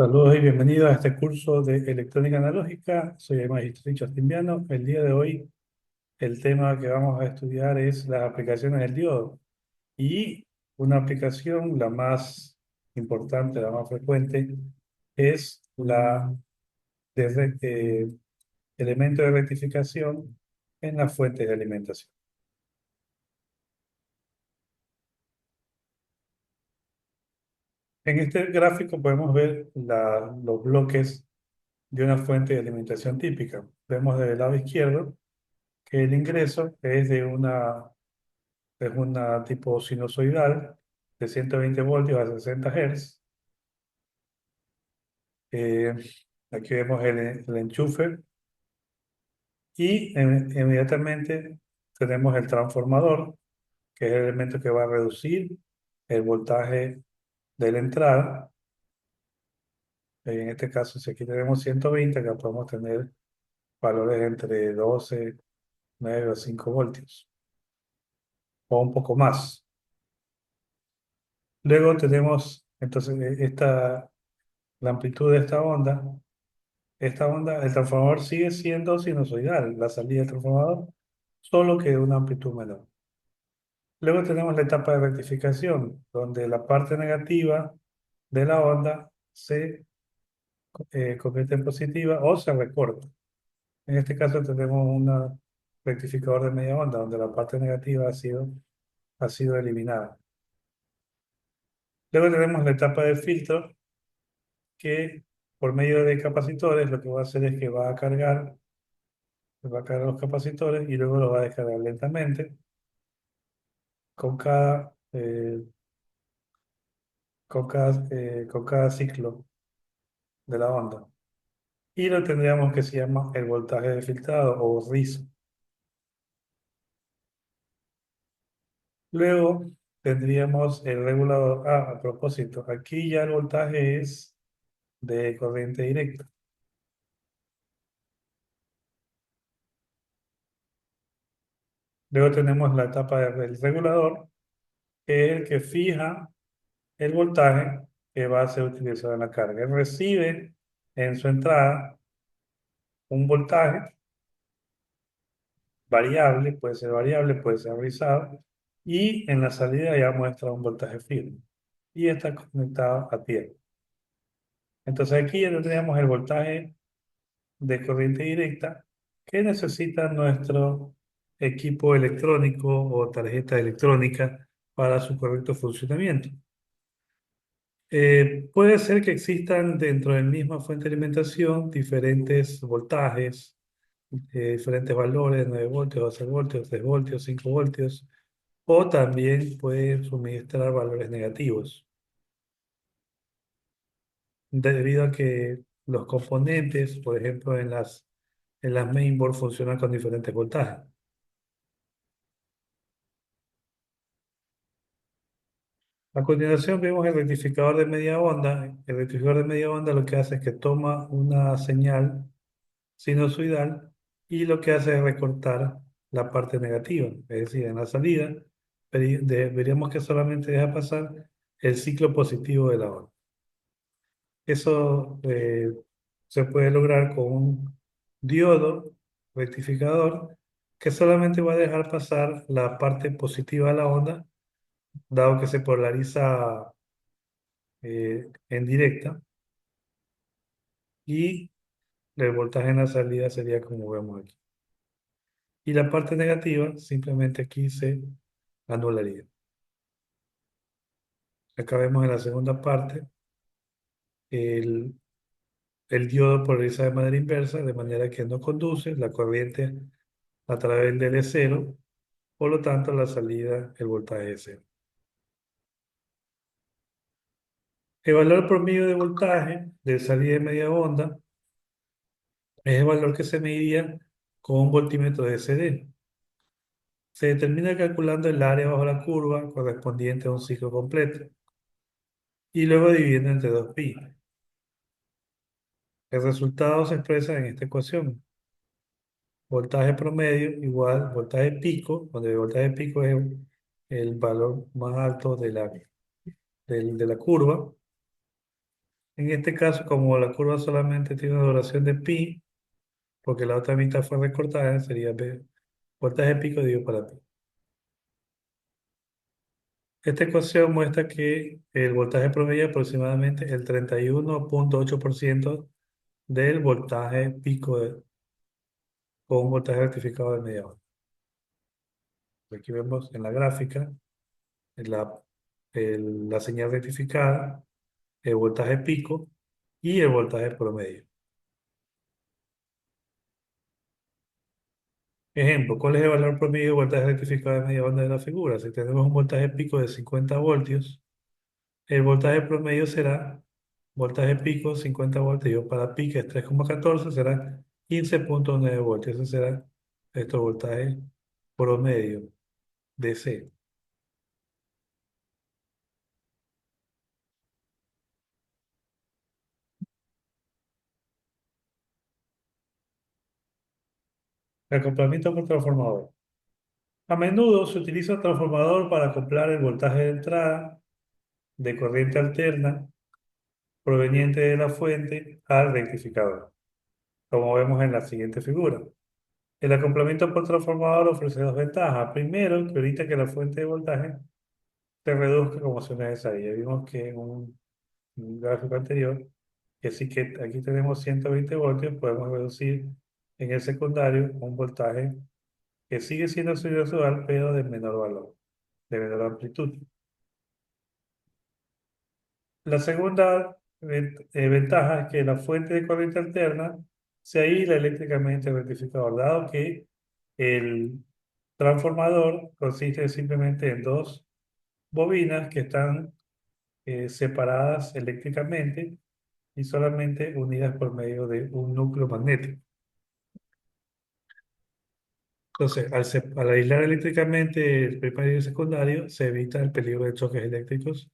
Saludos y bienvenidos a este curso de electrónica analógica. Soy el maestro Richard Timbiano. El día de hoy el tema que vamos a estudiar es las aplicaciones del diodo. Y una aplicación, la más importante, la más frecuente, es la de elemento de rectificación en las fuentes de alimentación. En este gráfico podemos ver los bloques de una fuente de alimentación típica. Vemos del lado izquierdo que el ingreso es una tipo sinusoidal de 120 voltios a 60 Hz. Eh, Aquí vemos el enchufe y inmediatamente tenemos el transformador, que es el elemento que va a reducir el voltaje de la entrada. En este caso, si aquí tenemos 120, acá podemos tener valores entre 12, 9 o 5 voltios o un poco más. Luego tenemos entonces la amplitud de esta onda, el transformador sigue siendo sinusoidal, la salida del transformador, solo que de una amplitud menor. Luego tenemos la etapa de rectificación, donde la parte negativa de la onda se convierte en positiva o se recorta. En este caso tenemos un rectificador de media onda, donde la parte negativa ha sido eliminada. Luego tenemos la etapa de filtro, que por medio de capacitores lo que va a hacer es que va a cargar los capacitores y luego los va a descargar lentamente con cada ciclo de la onda. Y lo tendríamos que se llama el voltaje de filtrado o rizo. Luego tendríamos el regulador. A propósito, aquí ya el voltaje es de corriente directa. Luego tenemos la etapa del regulador, que es el que fija el voltaje que va a ser utilizado en la carga. Él recibe en su entrada un voltaje variable, puede ser rizado, y en la salida ya muestra un voltaje firme y está conectado a tierra. Entonces aquí ya tendríamos el voltaje de corriente directa que necesita nuestro equipo electrónico o tarjeta electrónica para su correcto funcionamiento. Puede ser que existan dentro de la misma fuente de alimentación diferentes voltajes, diferentes valores, 9 voltios, 12 voltios, 3 voltios, 5 voltios, o también puede suministrar valores negativos, debido a que los componentes, por ejemplo, en las mainboard funcionan con diferentes voltajes. A continuación vemos el rectificador de media onda. El rectificador de media onda lo que hace es que toma una señal sinusoidal y lo que hace es recortar la parte negativa. Es decir, en la salida veríamos que solamente deja pasar el ciclo positivo de la onda. Eso se puede lograr con un diodo rectificador que solamente va a dejar pasar la parte positiva de la onda, dado que se polariza en directa, y el voltaje en la salida sería como vemos aquí. Y la parte negativa simplemente aquí se anularía. Acá vemos en la segunda parte el, el diodo polariza de manera inversa, de manera que no conduce la corriente a través del E0, por lo tanto la salida, el voltaje es cero. El valor promedio de voltaje de salida de media onda es el valor que se mediría con un voltímetro de CD. Se determina calculando el área bajo la curva correspondiente a un ciclo completo y luego dividiendo entre 2pi. El resultado se expresa en esta ecuación. Voltaje promedio igual voltaje pico, donde el voltaje pico es el valor más alto de la curva, En este caso, como la curva solamente tiene una duración de pi, porque la otra mitad fue recortada, sería p, voltaje pico dividido para pi. Esta ecuación muestra que el voltaje promedio es aproximadamente el 31,8% del voltaje pico con un voltaje rectificado de media hora. Aquí vemos en la gráfica la, la señal rectificada, el voltaje pico y el voltaje promedio. Ejemplo, ¿cuál es el valor promedio de voltaje rectificado de media onda de la figura? Si tenemos un voltaje pico de 50 voltios, el voltaje promedio será voltaje pico 50 voltios para pi, que es 3,14, será 15,9 voltios. Ese será nuestro voltaje promedio DC. El acoplamiento por transformador. A menudo se utiliza un transformador para acoplar el voltaje de entrada de corriente alterna proveniente de la fuente al rectificador, como vemos en la siguiente figura. El acoplamiento por transformador ofrece dos ventajas. Primero, que ahorita que la fuente de voltaje se reduzca como sea necesario. Ya vimos que en un gráfico anterior, que sí que aquí tenemos 120 voltios, podemos reducir en el secundario un voltaje que sigue siendo sinusoidal, pero de menor valor, de menor amplitud. La segunda ventaja es que la fuente de corriente alterna se aísla eléctricamente del rectificador, dado que el transformador consiste simplemente en dos bobinas que están separadas eléctricamente y solamente unidas por medio de un núcleo magnético. Entonces, al aislar eléctricamente el primario y el secundario, se evita el peligro de choques eléctricos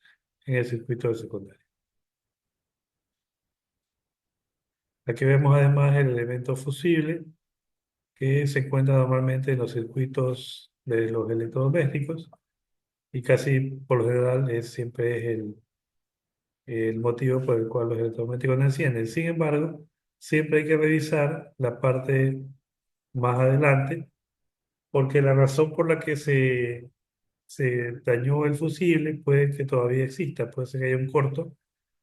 en el circuito del secundario. Aquí vemos además el elemento fusible que se encuentra normalmente en los circuitos de los electrodomésticos y casi por lo general siempre es el motivo por el cual los electrodomésticos no encienden. Sin embargo, siempre hay que revisar la parte más adelante porque la razón por la que se dañó el fusible puede que todavía exista, puede ser que haya un corto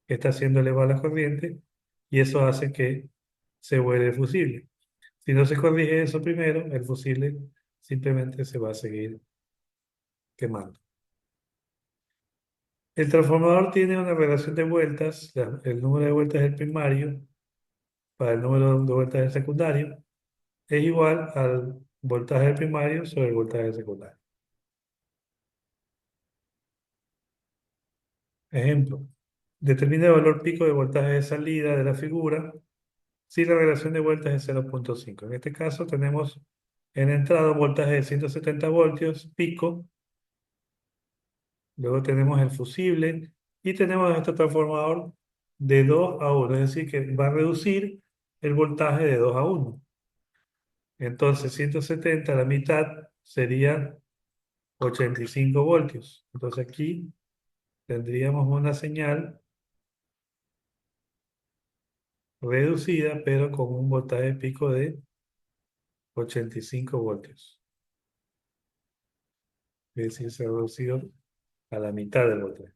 que está haciendo elevar la corriente y eso hace que se vuele el fusible. Si no se corrige eso primero, el fusible simplemente se va a seguir quemando. El transformador tiene una relación de vueltas, el número de vueltas del primario para el número de vueltas del secundario es igual al voltaje del primario sobre el voltaje del secundario. Ejemplo, determina el valor pico de voltaje de salida de la figura si la relación de vueltas es 0,5. En este caso tenemos en entrada un voltaje de 170 voltios pico. Luego tenemos el fusible y tenemos nuestro transformador de 2 a 1, es decir, que va a reducir el voltaje de 2 a 1. Entonces, 170 a la mitad sería 85 voltios. Entonces aquí tendríamos una señal reducida, pero con un voltaje pico de 85 voltios. Es decir, se ha reducido a la mitad del voltaje.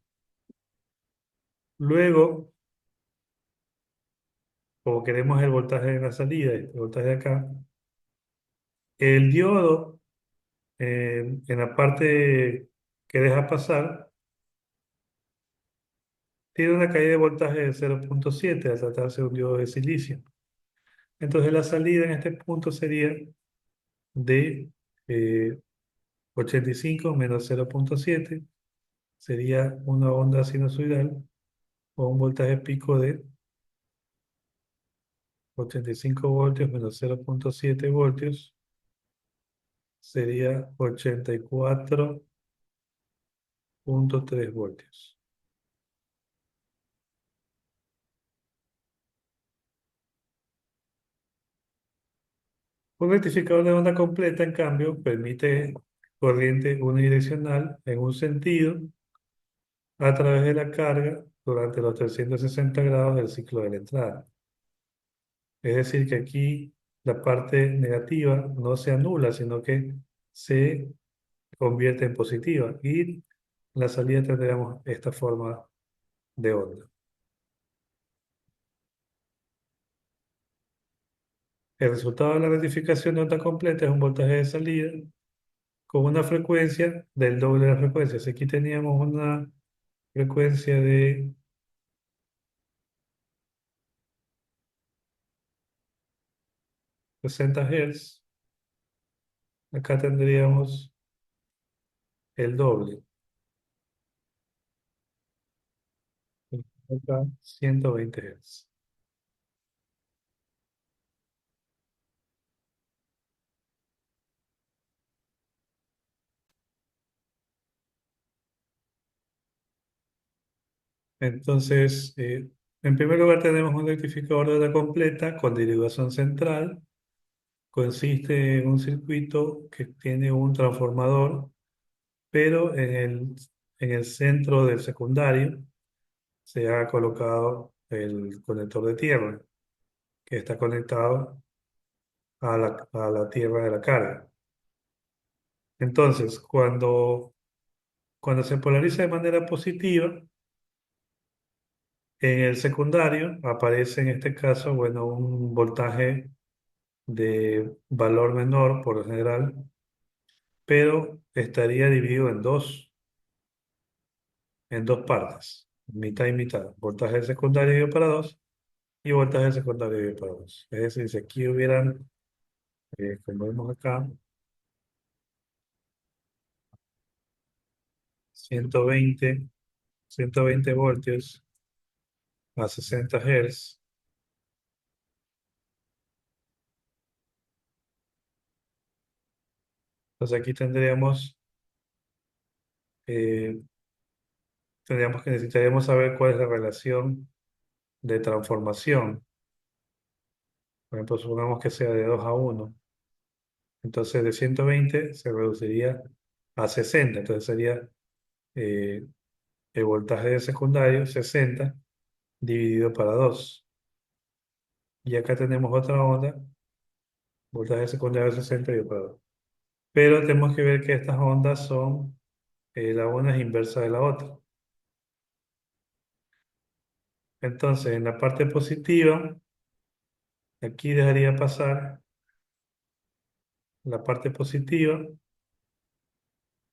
Luego, como queremos el voltaje de la salida, el voltaje de acá, el diodo en la parte que deja pasar, tiene una caída de voltaje de 0,7 al tratarse de un diodo de silicio. Entonces la salida en este punto sería de 85 menos 0,7, sería una onda sinusoidal o un voltaje pico de 85 voltios menos 0,7 voltios, sería 84,3 voltios. Un rectificador de onda completa, en cambio, permite corriente unidireccional en un sentido a través de la carga durante los 360 grados del ciclo de la entrada. Es decir, que aquí la parte negativa no se anula, sino que se convierte en positiva y la salida tendríamos esta forma de onda. El resultado de la rectificación de onda completa es un voltaje de salida con una frecuencia del doble de la frecuencia. Si aquí teníamos una frecuencia de 60 Hz, acá tendríamos el doble, acá 120 Hz. Entonces, en primer lugar tenemos un rectificador de onda completa con derivación central. Consiste en un circuito que tiene un transformador, pero en el centro del secundario se ha colocado el conector de tierra, que está conectado a la tierra de la carga. Entonces, cuando se polariza de manera positiva, en el secundario aparece en este caso, bueno, un voltaje de valor menor por lo general, pero estaría dividido en dos partes, mitad y mitad. Voltaje del secundario dividido para dos y voltaje del secundario dividido para dos. Es decir, si aquí hubieran, como vemos acá, 120, 120 voltios a 60 Hz, entonces aquí eh, tendríamos que necesitaríamos saber cuál es la relación de transformación. Por ejemplo, supongamos que sea de 2 a 1. Entonces de 120 se reduciría a 60. Entonces sería eh, el voltaje de secundario 60 dividido para 2. Y acá tenemos otra onda, voltaje secundario 60 dividido para 2. Pero tenemos que ver que estas ondas son, la una es inversa de la otra. Entonces en la parte positiva, aquí dejaría pasar la parte positiva,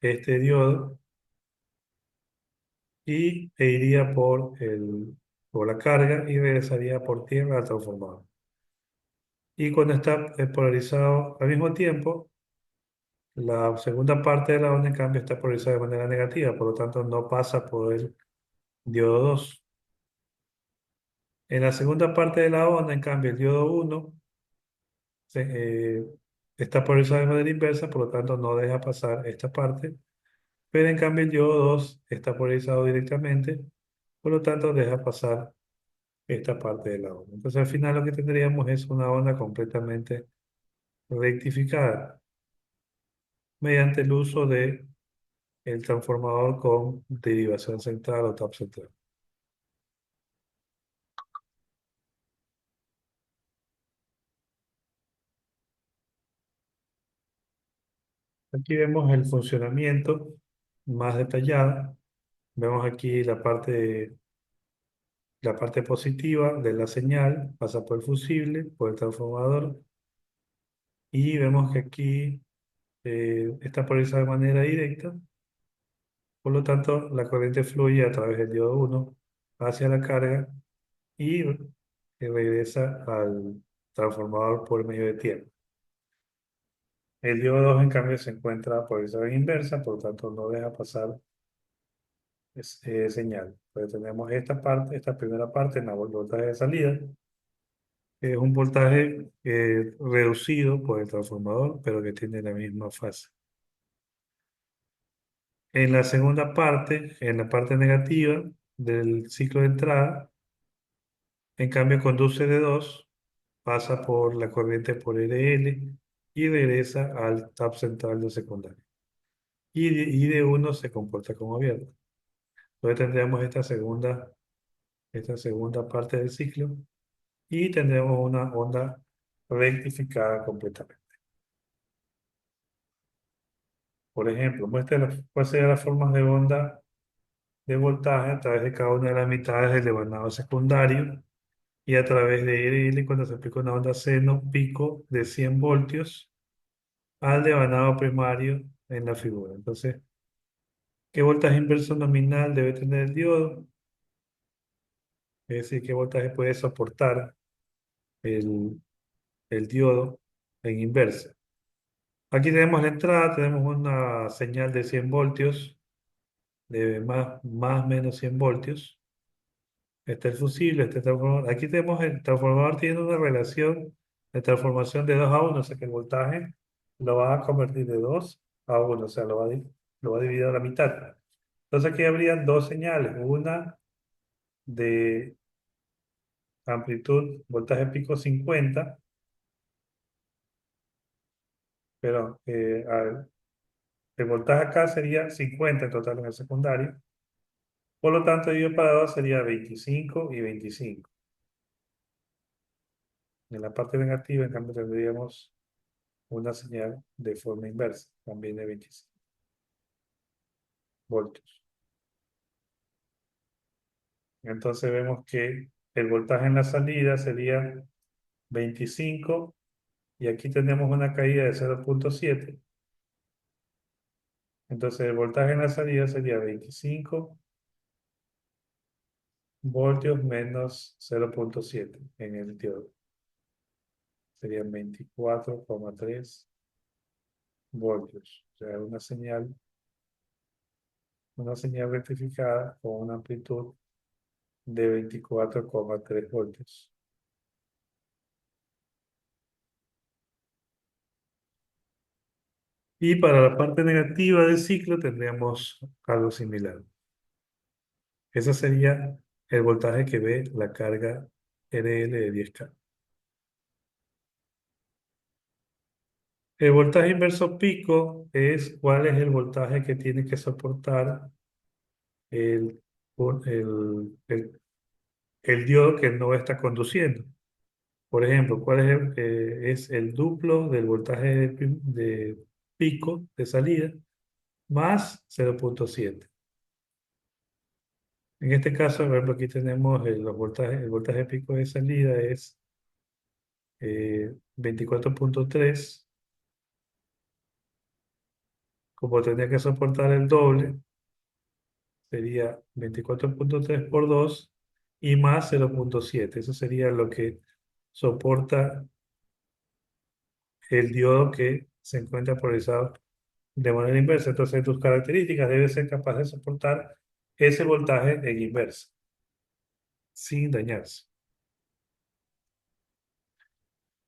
este diodo, e iría por la carga y regresaría por tierra al transformador. Y cuando está polarizado al mismo tiempo, la segunda parte de la onda, en cambio, está polarizada de manera negativa, por lo tanto no pasa por el diodo 2. En la segunda parte de la onda, en cambio, el diodo 1 está polarizado de manera inversa, por lo tanto no deja pasar esta parte, pero en cambio el diodo 2 está polarizado directamente, por lo tanto deja pasar esta parte de la onda. Entonces al final lo que tendríamos es una onda completamente rectificada mediante el uso de el transformador con derivación central o tap central. Aquí vemos el funcionamiento más detallado. Vemos aquí la parte positiva de la señal, pasa por el fusible, por el transformador, y vemos que aquí está polarizada de manera directa. Por lo tanto, la corriente fluye a través del diodo 1 hacia la carga y regresa al transformador por medio de tierra. El diodo 2, en cambio, se encuentra polarizado en inversa, por lo tanto, no deja pasar señal. Entonces, tenemos esta parte, esta primera parte en la voltaje de salida, que es un voltaje reducido por el transformador, pero que tiene la misma fase. En la segunda parte, en la parte negativa del ciclo de entrada, en cambio, conduce de 2, pasa por la corriente por RL y regresa al tap central del secundario. Y de 1 se comporta como abierto. Entonces tendríamos esta segunda esta segunda parte del ciclo, y tendremos una onda rectificada completamente. Por ejemplo, muestra cuáles serían las formas de onda de voltaje a través de cada una de las mitades del devanado secundario y a través de RL cuando se aplica una onda seno pico de 100 voltios al devanado primario en la figura. Entonces, ¿qué voltaje inverso nominal debe tener el diodo? Es decir, ¿qué voltaje puede soportar el, el diodo en inversa? Aquí tenemos la entrada, tenemos una señal de 100 voltios, de más menos 100 voltios. Está el fusible, este transformador. Aquí tenemos el transformador tiene una relación de transformación de 2 a 1, o sea que el voltaje lo va a convertir de 2 a 1, o sea, lo va a dividir a la mitad. Entonces aquí habrían dos señales, una de amplitud, voltaje pico 50, pero el voltaje acá sería 50 en total en el secundario, por lo tanto dividido para 2 sería 25 y 25. En la parte negativa, en cambio, tendríamos una señal de forma inversa, también de 25 voltios. Entonces vemos que el voltaje en la salida sería 25 y aquí tenemos una caída de 0,7. Entonces el voltaje en la salida sería 25 voltios menos 0,7 en el diodo. Serían 24,3 voltios. O sea, una señal rectificada con una amplitud de 24,3 voltios. Y para la parte negativa del ciclo tendríamos algo similar. Ese sería el voltaje que ve la carga RL de 10K. El voltaje inverso pico es cuál es el voltaje que tiene que soportar el, el, el, el diodo que no está conduciendo. Por ejemplo, ¿cuál es el duplo del voltaje de pico de salida más 0,7? En este caso, por ejemplo, aquí tenemos el voltaje pico de salida es 24,3. Como tendría que soportar el doble, sería 24,3 por 2 y más 0,7. Eso sería lo que soporta el diodo que se encuentra polarizado de manera inversa. Entonces, tus características deben ser capaces de soportar ese voltaje en inversa, sin dañarse.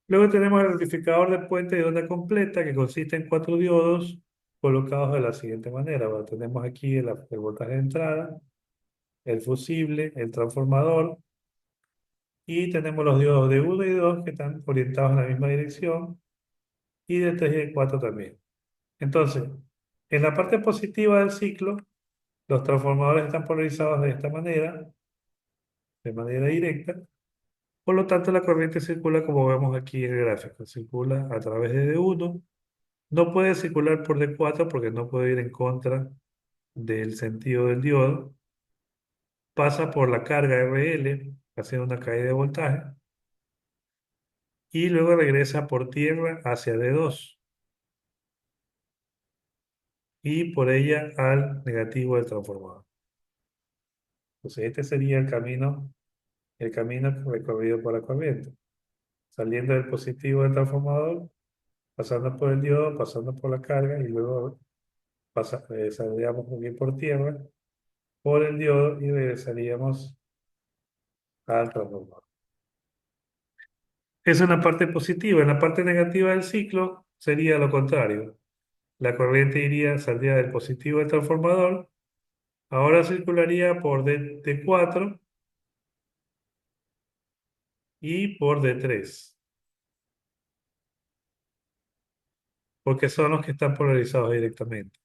Luego tenemos el rectificador de puente de onda completa que consiste en 4 diodos colocados de la siguiente manera. Bueno, tenemos aquí el voltaje de entrada, el fusible, el transformador y tenemos los diodos de 1 y 2 que están orientados en la misma dirección y de 3 y de 4 también. Entonces, en la parte positiva del ciclo, los transformadores están polarizados de manera directa. Por lo tanto, la corriente circula como vemos aquí en el gráfico. Circula a través de D1. No puede circular por D4 porque no puede ir en contra del sentido del diodo. Pasa por la carga RL, haciendo una caída de voltaje. Y luego regresa por tierra hacia D2 y por ella al negativo del transformador. Entonces, este sería el camino recorrido por la corriente. Saliendo del positivo del transformador, pasando por el diodo, pasando por la carga y luego saldríamos aquí por tierra, por el diodo y regresaríamos al transformador. Esa es la parte positiva. En la parte negativa del ciclo sería lo contrario. La corriente saldría del positivo del transformador, ahora circularía por D4 y por D3, porque son los que están polarizados directamente.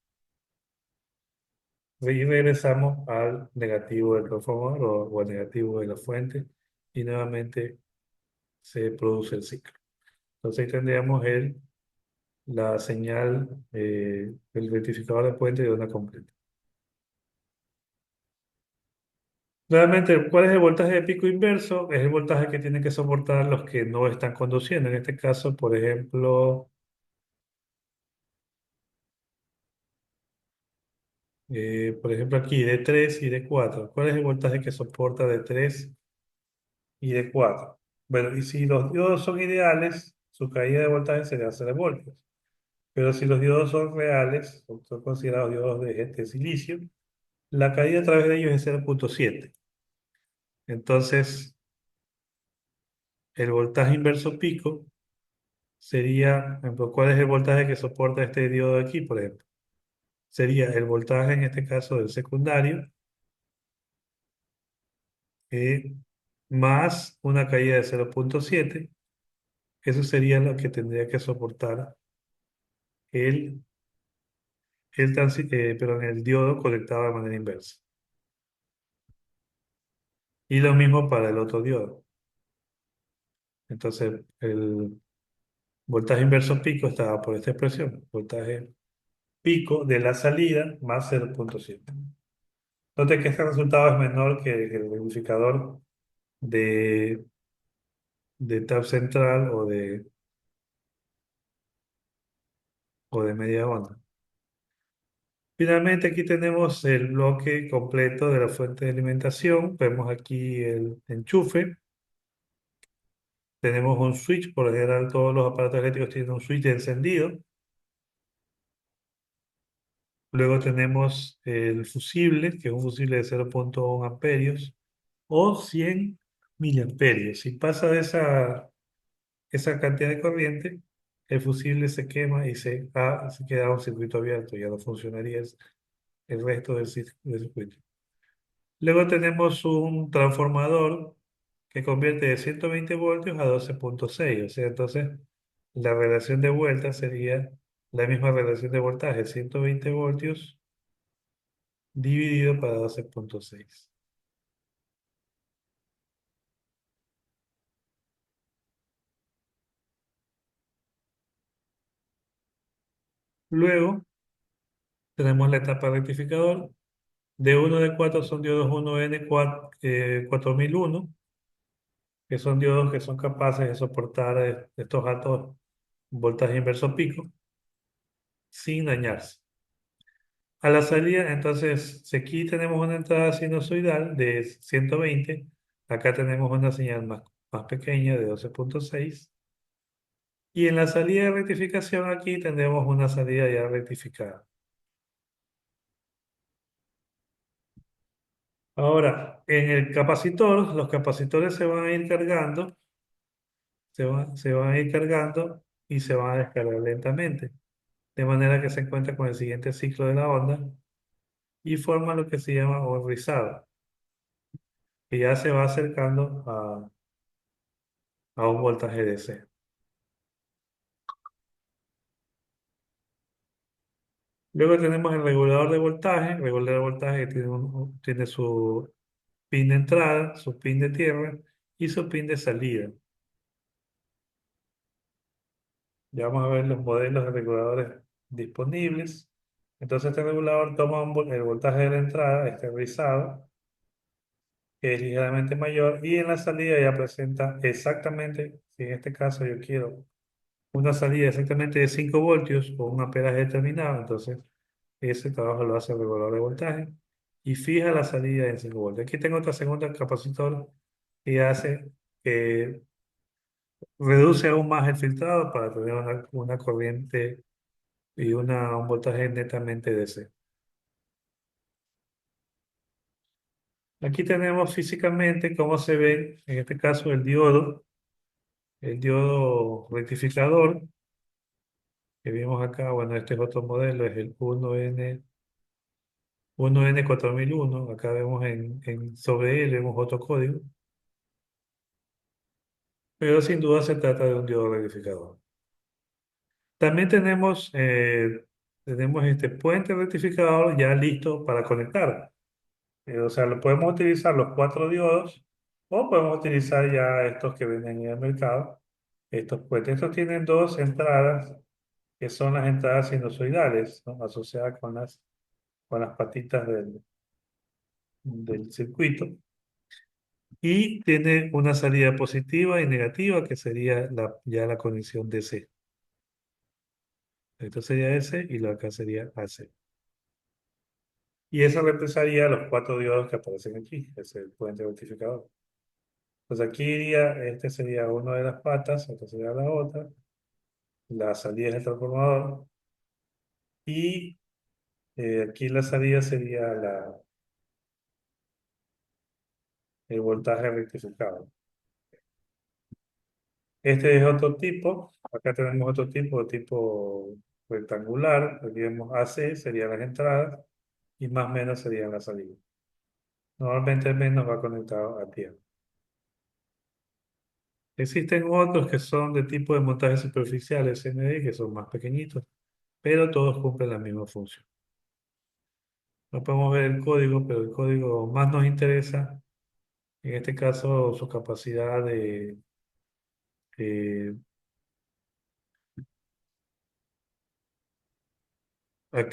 Y regresamos al negativo del transformador o al negativo de la fuente y nuevamente se produce el ciclo. Entonces ahí tendríamos la señal del rectificador de puente de onda completa. Realmente, ¿cuál es el voltaje de pico inverso? Es el voltaje que tienen que soportar los que no están conduciendo. En este caso, por ejemplo aquí d 3 y d 4. ¿Cuál es el voltaje que soporta d 3 y d 4? Bueno, y si los diodos son ideales, su caída de voltaje sería 0 voltios. Pero si los diodos son reales, o son considerados diodos de silicio, la caída a través de ellos es 0,7. Entonces, el voltaje inverso pico sería, por ejemplo, ¿cuál es el voltaje que soporta este diodo de aquí, por ejemplo? Sería el voltaje, en este caso, del secundario, eh, más una caída de 0,7. Eso sería lo que tendría que soportar el, perdón, el diodo conectado de manera inversa. Y lo mismo para el otro diodo. Entonces, el voltaje inverso pico estaba por esta expresión. Voltaje pico de la salida más 0,7. Note que este resultado es menor que el verificador de, de tab central o de media onda. Finalmente aquí tenemos el bloque completo de la fuente de alimentación. Vemos aquí el enchufe. Tenemos un switch. Por lo general todos los aparatos eléctricos tienen un switch de encendido. Luego tenemos el fusible, que es un fusible de 0,1 amperios o 100 miliamperios. Si pasa de esa cantidad de corriente, el fusible se quema y se queda un circuito abierto, ya no funcionaría el resto del circuito. Luego tenemos un transformador que convierte de 120 voltios a 12,6. O sea, entonces la relación de vuelta sería la misma relación de voltaje, 120 voltios dividido para 12,6. Luego tenemos la etapa rectificador. De 1 de 4 son diodos 1N 4001, que son diodos que son capaces de soportar estos altos voltajes inverso pico sin dañarse. A la salida, entonces, si aquí tenemos una entrada sinusoidal de 120, acá tenemos una señal más pequeña de 12,6, y en la salida de rectificación aquí tendremos una salida ya rectificada. Ahora, en el capacitor, los capacitores se van a ir cargando, se van a ir cargando y se van a descargar lentamente, de manera que se encuentra con el siguiente ciclo de la onda y forma lo que se llama un rizado, que ya se va acercando a un voltaje DC. Luego tenemos el regulador de voltaje que tiene su pin de entrada, su pin de tierra y su pin de salida. Ya vamos a ver los modelos de reguladores disponibles. Entonces este regulador toma el voltaje de la entrada, este rizado, que es ligeramente mayor, y en la salida ya presenta exactamente, si en este caso yo quiero una salida exactamente de 5 voltios con un amperaje determinado, entonces ese trabajo lo hace el regulador de voltaje y fija la salida en 5 voltios. Aquí tengo otra segunda capacitor que hace que reduce aún más el filtrado para tener una corriente y un voltaje netamente DC. Aquí tenemos físicamente cómo se ve, en este caso, el diodo rectificador que vimos acá. Bueno, este es otro modelo, es el 1N4001. Acá vemos sobre él, vemos otro código, pero sin duda se trata de un diodo rectificador. También tenemos tenemos este puente rectificador ya listo para conectar. O sea, lo podemos utilizar los cuatro diodos o podemos utilizar ya estos que venden en el mercado. Estos puentes, estos tienen dos entradas que son las entradas sinusoidales, ¿no? Asociadas con las patitas del circuito. Y tiene una salida positiva y negativa que sería ya la conexión DC. Esto sería S y lo acá sería AC. Y eso reemplazaría los cuatro diodos que aparecen aquí, ese es el puente rectificador. Pues aquí iría, este sería una de las patas, esta sería la otra, la salida del transformador y aquí la salida sería el voltaje rectificado. Este es otro tipo, acá tenemos otro tipo rectangular, aquí vemos AC, serían las entradas, y más menos serían las salidas. Normalmente el menos va conectado a tierra. Existen otros que son de tipo de montaje superficial, SMD, que son más pequeñitos, pero todos cumplen la misma función. No podemos ver el código, pero el código más nos interesa, en este caso, su capacidad eh, a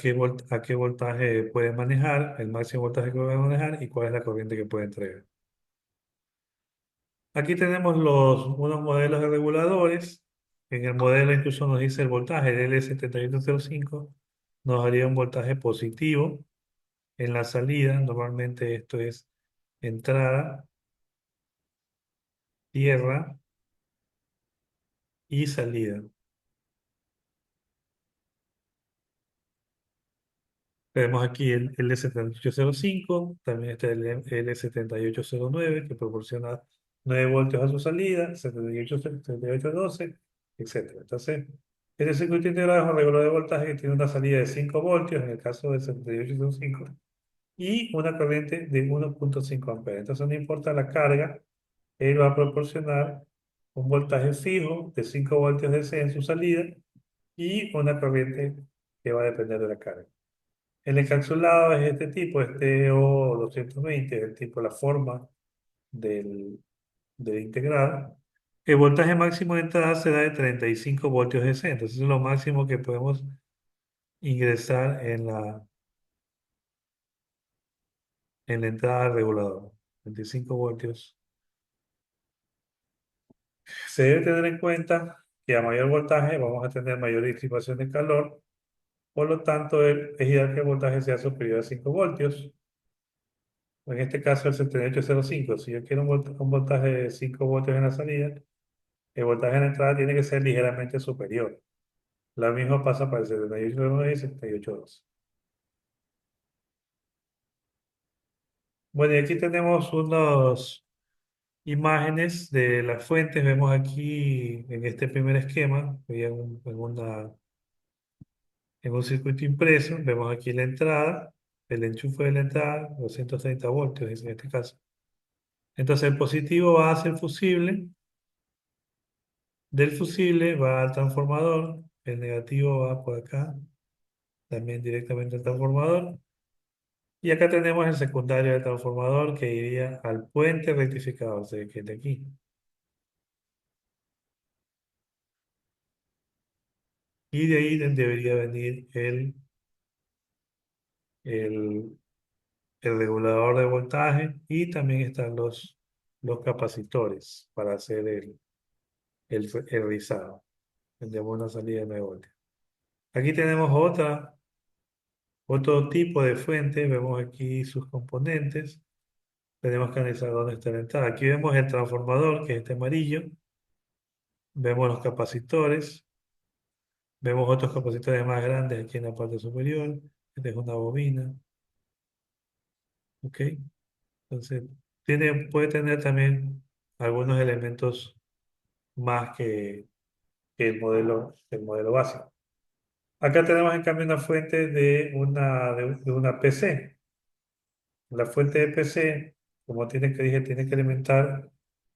qué voltaje puede manejar, el máximo voltaje que puede manejar y cuál es la corriente que puede entregar. Aquí tenemos unos modelos de reguladores. En el modelo incluso nos dice el voltaje, el L7805 nos daría un voltaje positivo en la salida. Normalmente esto es entrada, tierra y salida. Tenemos aquí el L7805, también está el L7809 que proporciona 9 voltios a su salida, 7812, etcétera. Entonces, este circuito integrado es un regulador de voltaje que tiene una salida de 5 voltios en el caso del 7805 y una corriente de 1,5 amperes. Entonces, no importa la carga, él va a proporcionar un voltaje fijo de 5 voltios DC en su salida y una corriente que va a depender de la carga. El encapsulado es este tipo, este O220, es el tipo, la forma del integral. El voltaje máximo de entrada será de 35 voltios DC, entonces es lo máximo que podemos ingresar en la entrada del regulador. 25 voltios. Se debe tener en cuenta que a mayor voltaje vamos a tener mayor disipación de calor, por lo tanto es ideal que el voltaje sea superior a 5 voltios. En este caso el 7805. Si yo quiero un voltaje de 5 voltios en la salida, el voltaje en la entrada tiene que ser ligeramente superior. Lo mismo pasa para el 7809 y 7812. Bueno, y aquí tenemos unas imágenes de las fuentes. Vemos aquí en este primer esquema, en un circuito impreso, vemos aquí la entrada, el enchufe de la entrada, 230 voltios en este caso. Entonces el positivo va hacia el fusible. Del fusible va al transformador, el negativo va por acá, también directamente al transformador. Y acá tenemos el secundario del transformador que iría al puente rectificador, o sea, que es de aquí. Y de ahí debería venir el, el regulador de voltaje y también están los capacitores para hacer el rizado. Tendríamos una salida de 9 voltios. Aquí tenemos otro tipo de fuente, vemos aquí sus componentes. Tenemos que analizar dónde está la entrada. Aquí vemos el transformador, que es este amarillo. Vemos los capacitores. Vemos otros capacitores más grandes aquí en la parte superior. Esta es una bobina. ¿Ok? Entonces, puede tener también algunos elementos más que el modelo básico. Acá tenemos en cambio una fuente de una PC. La fuente de PC, como tiene que alimentar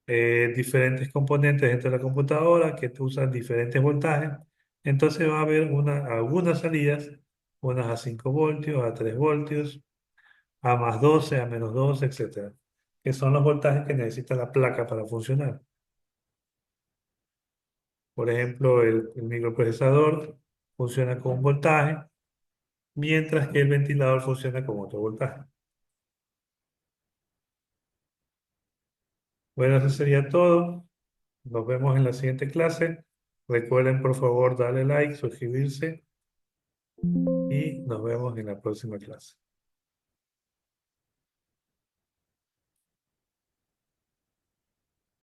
diferentes componentes dentro de la computadora que usan diferentes voltajes. Entonces va a haber algunas salidas unas a 5 voltios, a 3 voltios, a más 12, a menos 12, etcétera, que son los voltajes que necesita la placa para funcionar. Por ejemplo, el microprocesador funciona con un voltaje, mientras que el ventilador funciona con otro voltaje. Bueno, eso sería todo. Nos vemos en la siguiente clase. Recuerden, por favor, darle like, suscribirse y nos vemos en la próxima clase.